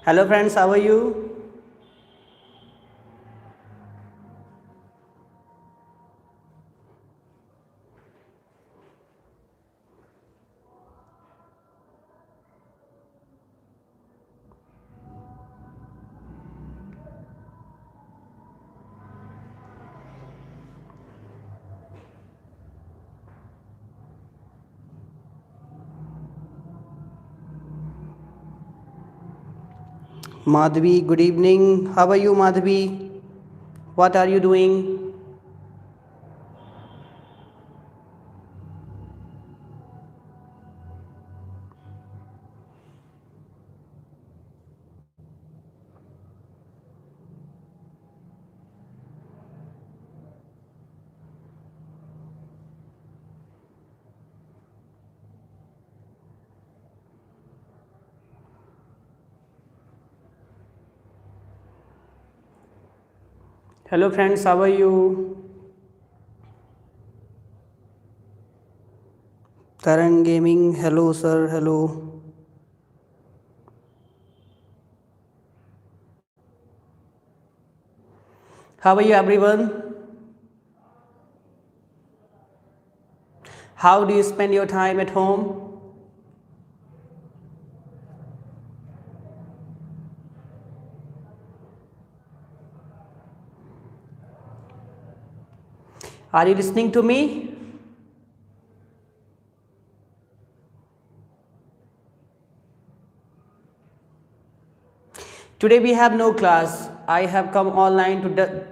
Hello friends, how are you? Madhvi, good evening. How are you, Madhvi? What are you doing? Hello friends, how are you? Taran Gaming, hello sir, hello. How are you everyone? How do you spend your time at home? Are you listening to me? Today we have no class. I have come online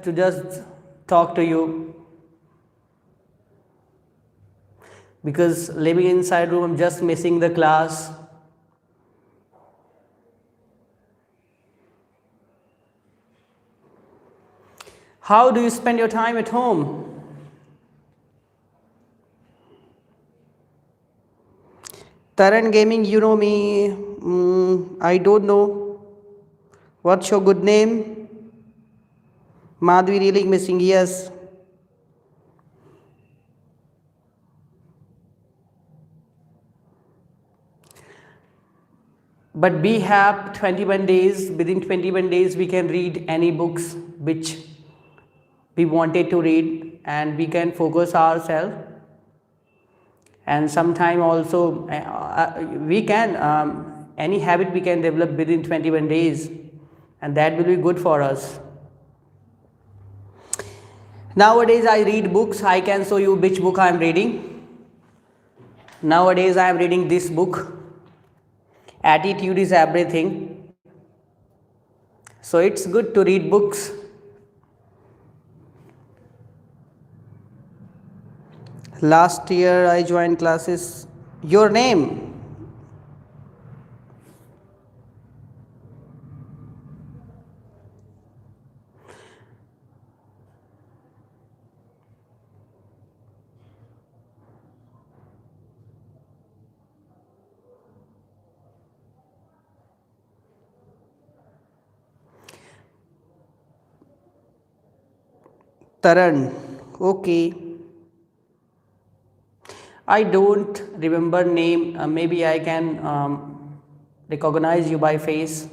to just talk to you because living inside room I'm just missing the class. How do you spend your time at home? Taran Gaming, you know me. I don't know. What's your good name? Madhvi really missing, yes. But we have 21 days. Within 21 days, we can read any books which we wanted to read and we can focus ourselves. And sometime also, we can, any habit we can develop within 21 days, and that will be good for us. Nowadays, I read books. I can show you which book I am reading. Nowadays, I am reading this book. Attitude is everything. So it's good to read books. Last year I joined classes. Your name? Taran. Okay. I don't remember name. Maybe I can recognize you by face.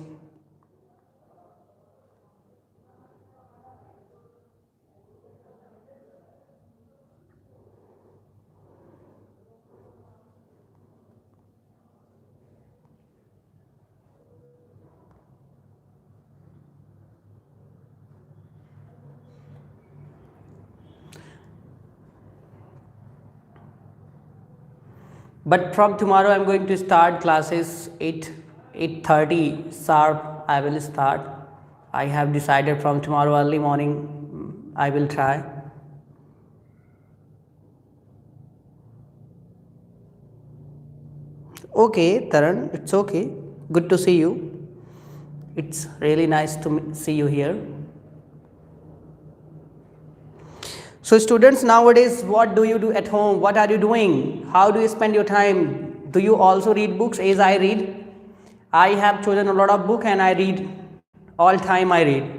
But from tomorrow I'm going to start classes 8:30 sharp. I will start. I have decided from tomorrow early morning I will try. Okay, Taran, it's okay. Good to see you. It's really nice to see you here. So, students, nowadays, what do you do at home? What are you doing? How do you spend your time? Do you also read books as I read? I have chosen a lot of books and I read all time. I read.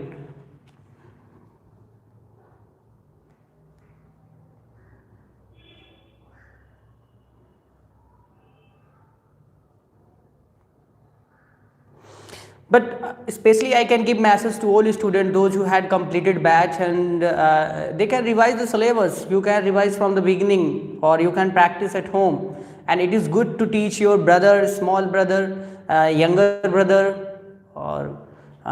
But especially I can give message to all students, those who had completed batch, and they can revise the syllabus. You can revise from the beginning, or you can practice at home. And it is good to teach your brother, small brother, younger brother, or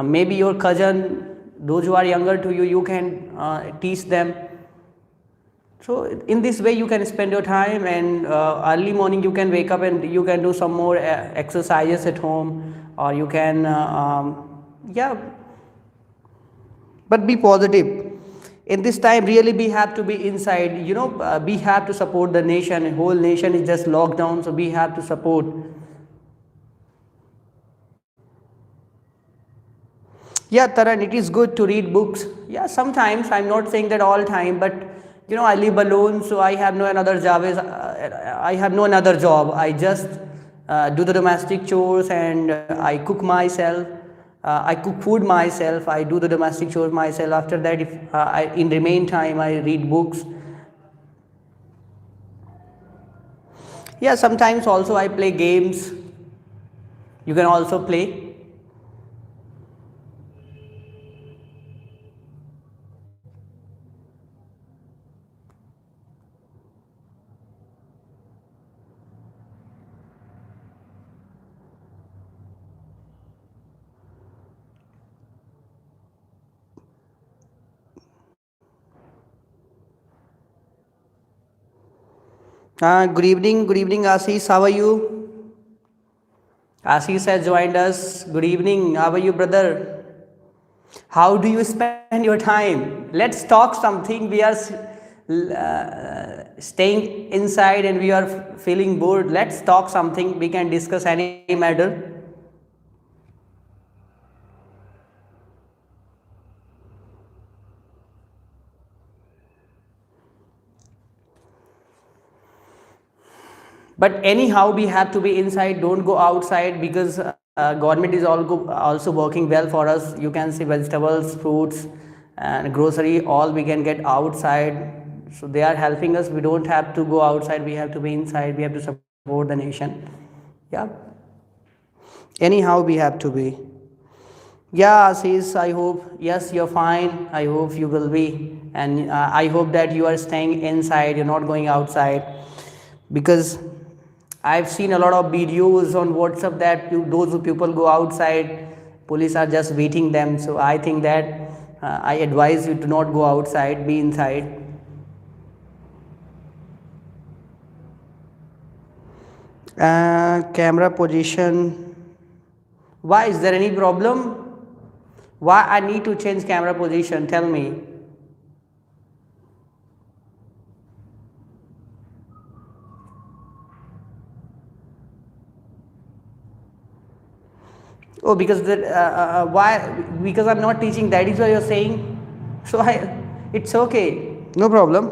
maybe your cousin, those who are younger to you, you can teach them. So in this way you can spend your time, and early morning you can wake up and you can do some more exercises at home, or you can yeah, but be positive. In this time really we have to be inside, we have to support the nation. Whole nation is just locked down, so we have to support. Yeah, Taran, it is good to read books. Yeah, sometimes, I'm not saying that all time, but I live alone, so I have no another job. I have no another job. I just do the domestic chores, and I cook myself. I cook food myself. I do the domestic chores myself. After that, if in the remain time, I read books. Yeah, sometimes also I play games. You can also play. Good evening, Ashish. How are you? Ashish has joined us. Good evening. How are you, brother? How do you spend your time? Let's talk something. We are staying inside and we are feeling bored. Let's talk something. We can discuss any matter. But anyhow, we have to be inside. Don't go outside, because government is also working well for us. You can see vegetables, fruits, and grocery. All we can get outside. So they are helping us. We don't have to go outside. We have to be inside. We have to support the nation. Yeah. Anyhow, we have to be. Yeah, Ashish, I hope, yes, you're fine. I hope you will be. And I hope that you are staying inside, you're not going outside. Because I've seen a lot of videos on WhatsApp that those who people go outside, police are just beating them. So I think that I advise you to not go outside, be inside. Camera position. Why, is there any problem? Why I need to change camera position? Tell me. Oh, because why? Because I'm not teaching. That is what you're saying. So it's okay. No problem.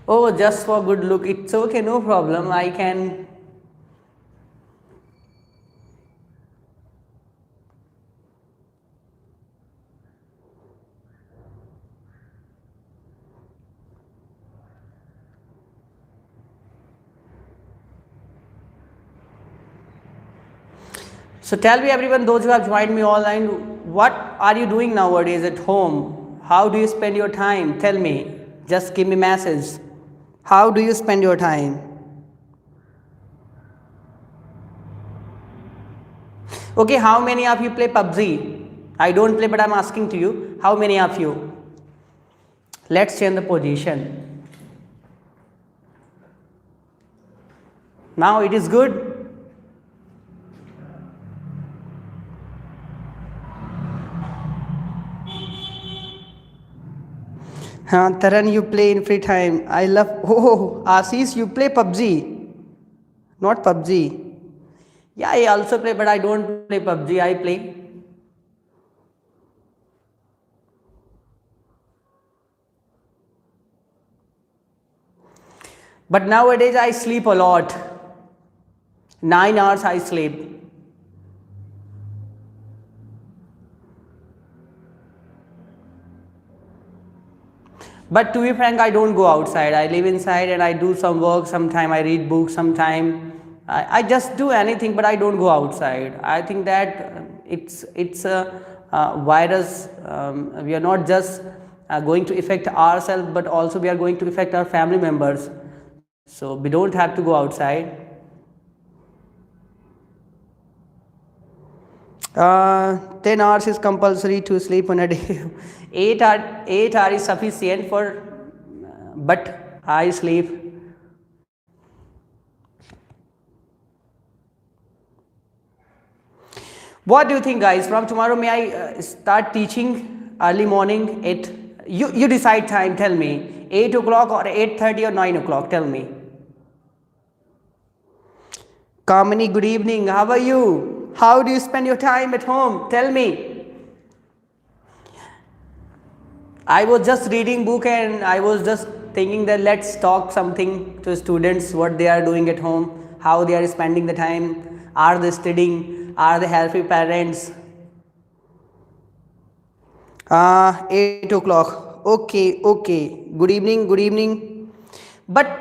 Oh, just for good look. It's okay. No problem. I can. So tell me, everyone, those who have joined me online, what are you doing nowadays at home? How do you spend your time? Tell me. Just give me message. How do you spend your time? Okay, how many of you play PUBG? I don't play, but I'm asking to you. How many of you? Let's change the position. Now it is good. Taran, you play in free time. I love. Oh, Ashish, you play PUBG, not PUBG. Yeah, I also play, but I don't play PUBG. I play. But nowadays I sleep a lot. 9 hours I sleep. But to be frank, I don't go outside. I live inside and I do some work. Sometime I read books. Sometime I just do anything, but I don't go outside. I think that it's a virus. We are not just going to affect ourselves, but also we are going to affect our family members. So we don't have to go outside. 10 hours is compulsory to sleep on a day. 8 hours is sufficient for, but I sleep. What do you think, guys? From tomorrow, may I start teaching early morning? You decide time. Tell me, 8 o'clock or 8:30 or 9 o'clock. Tell me. Kamini, good evening. How are you? How do you spend your time at home? Tell me. I was just reading book and I was just thinking that let's talk something to students, what they are doing at home, how they are spending the time, are they studying, are they helping parents. 8 o'clock. Okay, okay. Good evening, good evening. But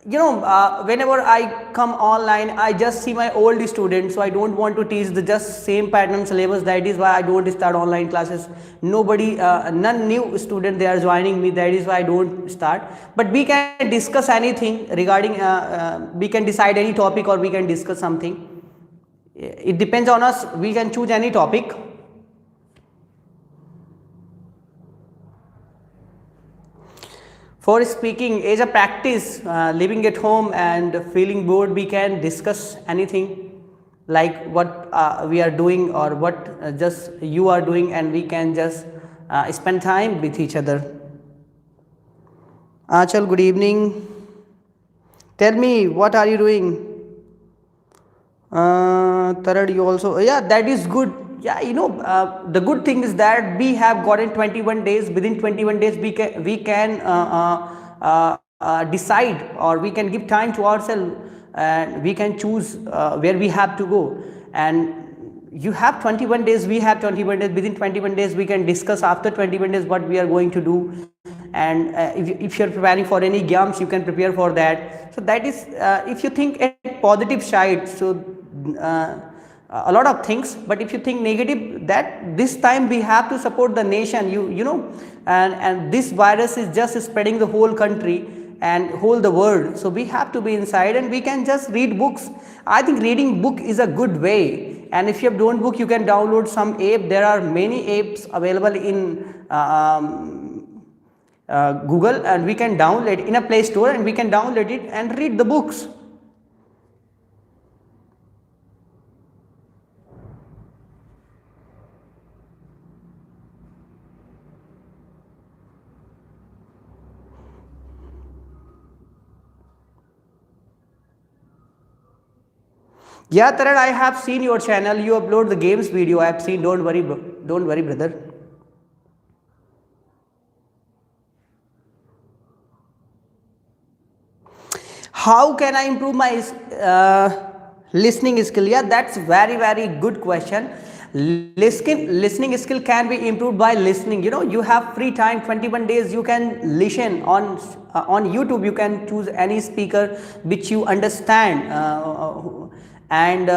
whenever I come online, I just see my old students, so I don't want to teach the just same pattern syllabus. That is why I don't start online classes. Nobody, none new student they are joining me. That is why I don't start. But we can discuss anything regarding. We can decide any topic or we can discuss something. It depends on us. We can choose any topic. For speaking as a practice, living at home and feeling bored, we can discuss anything like what we are doing or what just you are doing, and we can just spend time with each other. Achal, good evening. Tell me, what are you doing? Third, you also, yeah, that is good. Yeah, the good thing is that we have gotten 21 days. Within 21 days, we can decide, or we can give time to ourselves, and we can choose where we have to go. And you have 21 days, we have 21 days. Within 21 days, we can discuss after 21 days what we are going to do. And if you're preparing for any exams, you can prepare for that. So that is, if you think at positive side, so a lot of things. But if you think negative, that this time we have to support the nation, and this virus is just spreading the whole country and whole the world. So we have to be inside, and we can just read books. I think reading book is a good way. And if you have don't book, you can download some app. There are many apps available in Google, and we can download in a Play Store, and we can download it and read the books. Yeah, Taran, I have seen your channel. You upload the games video. I have seen. Don't worry, don't worry, brother. How can I improve my listening skill? Yeah, that's very good question. Listening skill can be improved by listening. You have free time, 21 days. You can listen on YouTube. You can choose any speaker which you understand. And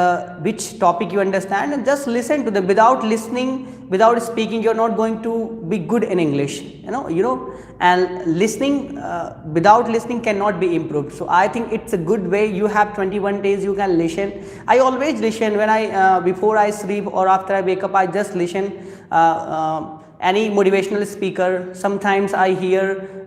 which topic you understand, and just listen to them. Without listening, without speaking, you're not going to be good in English, and listening without listening cannot be improved. So I think it's a good way. You have 21 days, you can listen. I always listen when I before I sleep or after I wake up. I just listen any motivational speaker. Sometimes I hear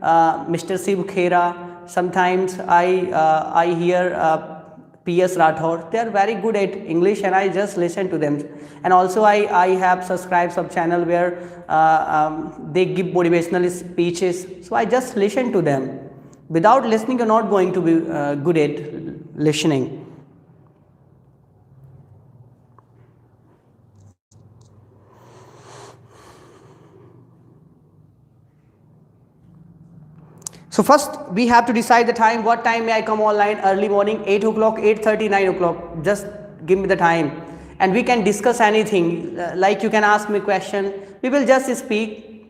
Mr. Shiv Khera. Sometimes I hear P.S. Rathore. They are very good at English, and I just listen to them. And also I have subscribed some channel where they give motivational speeches. So I just listen to them. Without listening, you're not going to be good at listening. So first we have to decide the time. What time may I come online? Early morning, 8 o'clock, 8:30, 9 o'clock. Just give me the time, and we can discuss anything. Like you can ask me question. We will just speak.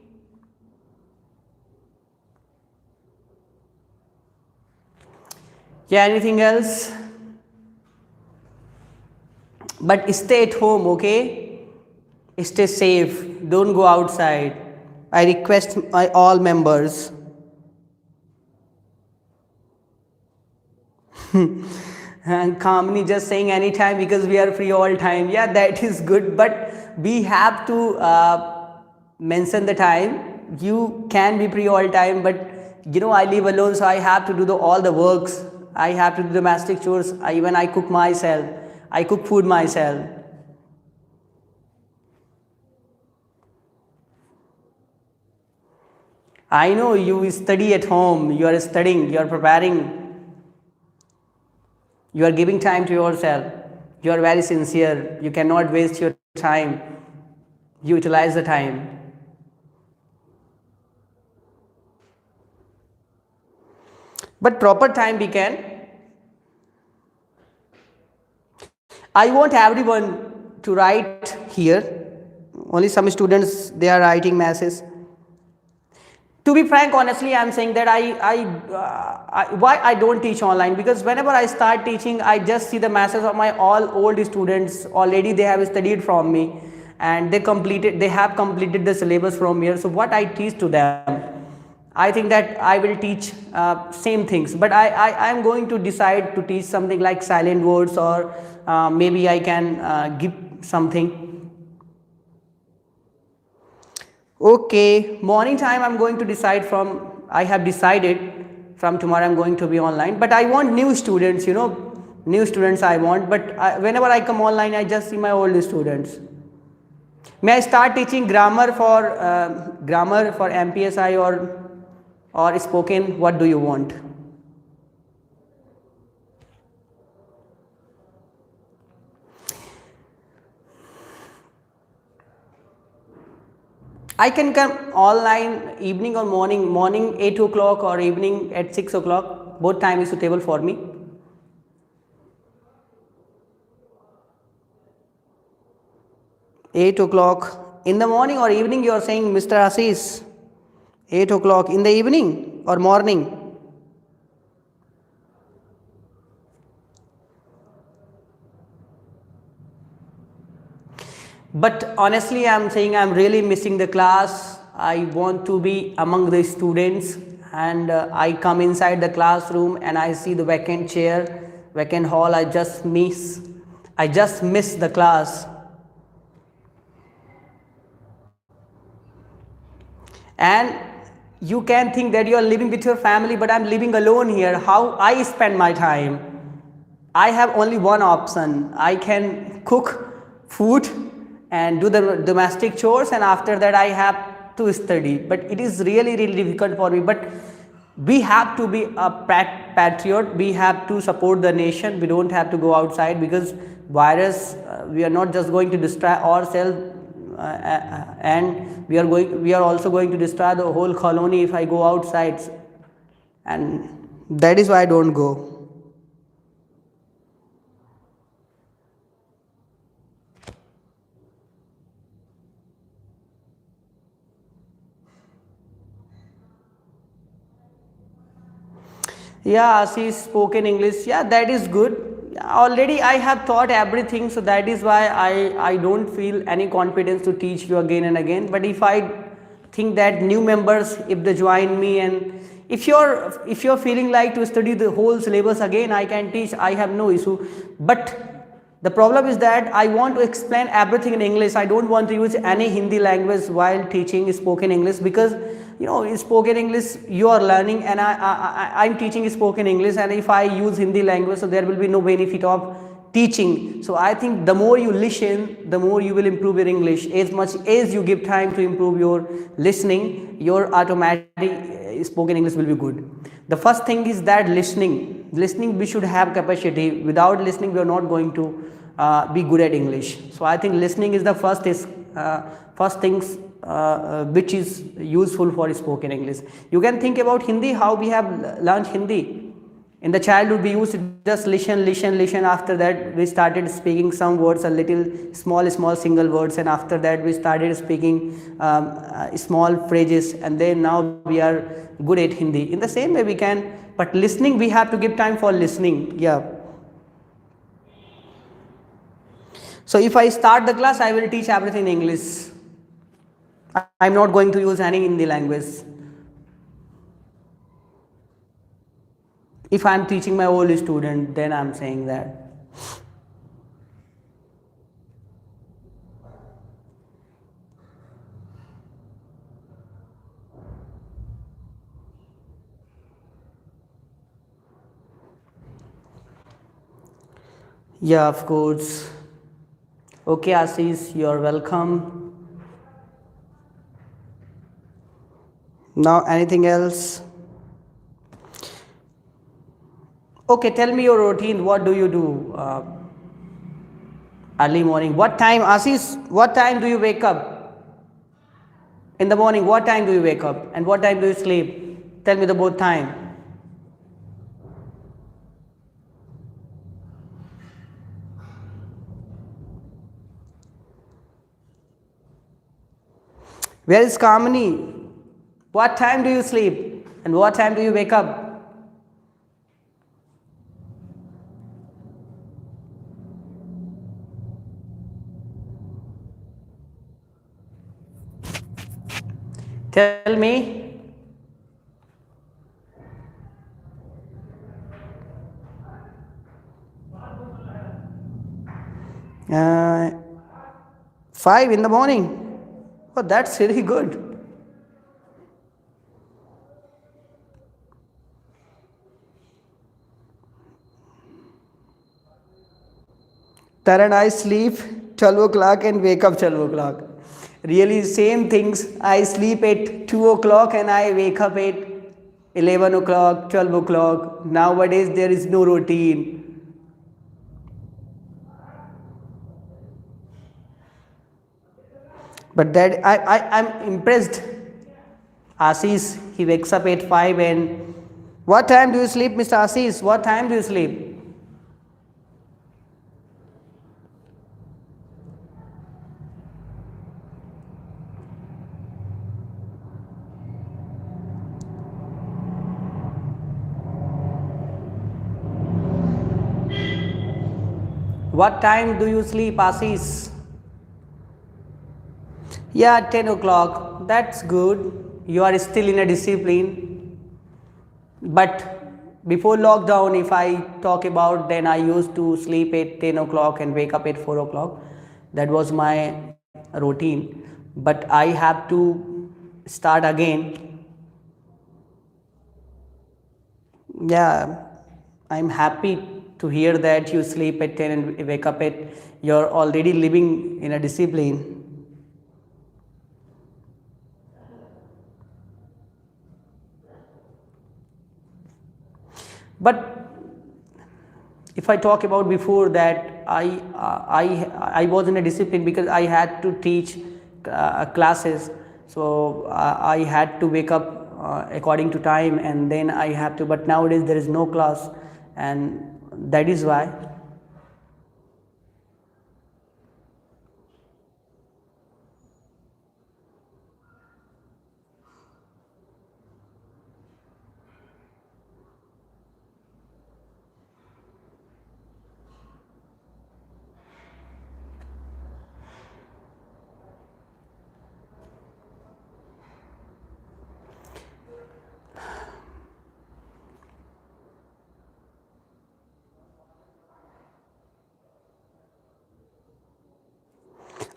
Yeah, anything else? but stay at home, okay? Stay safe, don't go outside. I request my all members. And calmly just saying anytime because we are free all time. Yeah, that is good, but we have to mention the time. You can be free all time, but I live alone, so I have to do all the works. I have to do domestic chores. Even I cook myself. I cook food myself. I know you study at home. You are studying. You are preparing. You are giving time to yourself. You are very sincere. You cannot waste your time. You utilize the time. But proper time we can. I want everyone to write here. Only some students, they are writing messages. To be frank, honestly, I'm saying that why I don't teach online, because whenever I start teaching, I just see the masses of my all old students. Already they have studied from me, and they have completed the syllabus from here. So what I teach to them, I think that I will teach same things, but I am going to decide to teach something like silent words, or maybe I can give something. Okay, morning time I'm going to decide from, I have decided from tomorrow I'm going to be online, but I want new students, new students I want, but whenever I come online, I just see my old students. May I start teaching grammar for MPSI or spoken? What do you want? I can come online evening or morning 8 o'clock or evening at 6 o'clock. Both time is suitable for me. Eight o'clock in the morning or evening, you are saying, Mr. Assis? 8 o'clock in the evening or morning? But honestly, I'm saying I'm really missing the class. I want to be among the students, and I come inside the classroom and I see the vacant chair, vacant hall. I just miss the class. And you can think that you are living with your family, but I'm living alone here. How I spend my time? I have only one option. I can cook food and do the domestic chores, and after that I have to study. But it is really difficult for me. But we have to be a patriot. We have to support the nation. We don't have to go outside, because virus, we are not just going to destroy ourselves, and we are also going to destroy the whole colony if I go outside, and that is why I don't go. Yeah, she spoken English. Yeah, that is good. Already I have taught everything, so that is why I don't feel any confidence to teach you again and again. But if I think that new members, if they join me, and if you're feeling like to study the whole syllabus again, I can teach. I have no issue. But the problem is that I want to explain everything in English. I don't want to use any Hindi language while teaching spoken English, because in spoken English you are learning, and I'm teaching spoken English, and if I use Hindi language, so there will be no benefit of teaching. So I think the more you listen, the more you will improve your English. As much as you give time to improve your listening, your automatic spoken English will be good. The first thing is that listening we should have capacity. Without listening, we are not going to be good at English. So I think listening is the first things which is useful for spoken English. You can think about Hindi, how we have learned Hindi. In the childhood, we used to just listen. After that, we started speaking some words, a little small single words, and after that, we started speaking small phrases, and then now we are good at Hindi. In the same way, we can, but listening, we have to give time for listening. Yeah. So if I start the class, I will teach everything in English. I'm not going to use any Hindi language. If I'm teaching my old student, then I'm saying that. Yeah, of course. Okay, Ashish, you're welcome. Now, anything else? Okay, tell me your routine. What do you do early morning? What time, Ashish? What time do you wake up? In the morning, what time do you wake up? And what time do you sleep? Tell me the both time. Where is Kamini? What time do you sleep? And what time do you wake up? Tell me. 5 in the morning. Oh, that's really good. Taran, I sleep 12 o'clock and wake up 12 o'clock. Really, same things. I sleep at 2 o'clock and I wake up at 11 o'clock, 12 o'clock. Nowadays, there is no routine. But that I'm impressed. Ashish, he wakes up at 5 and what time do you sleep, Mr. Ashish? What time do you sleep? What time do you sleep, Ashish? Yeah, 10 o'clock. That's good. You are still in a discipline. But before lockdown, if I talk about, then I used to sleep at 10 o'clock and wake up at 4 o'clock. That was my routine. But I have to start again. Yeah, I'm happy to hear that you sleep at 10 and wake up at, you're already living in a discipline. But if I talk about before that, I was in a discipline because I had to teach classes. So I had to wake up according to time and then I have to, but nowadays there is no class and that is why.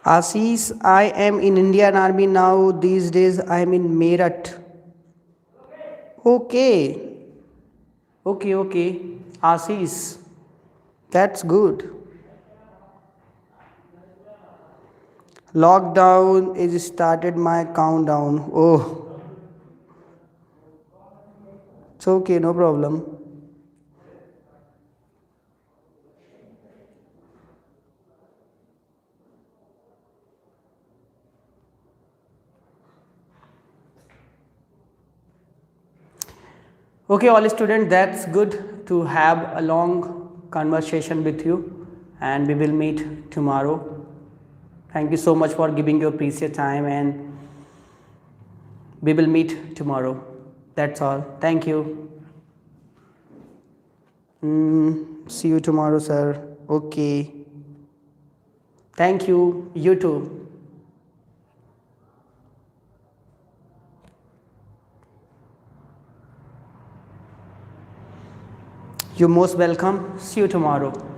Ashish, I am in Indian Army now. These days I am in Meerut. Okay. Okay. Ashish, that's good. Lockdown is started my countdown. Oh, it's okay, no problem. Okay, all students, that's good to have a long conversation with you and we will meet tomorrow. Thank you so much for giving your precious time and we will meet tomorrow. That's all. Thank you. See you tomorrow, sir. Okay. Thank you. You too. You're most welcome. See you tomorrow.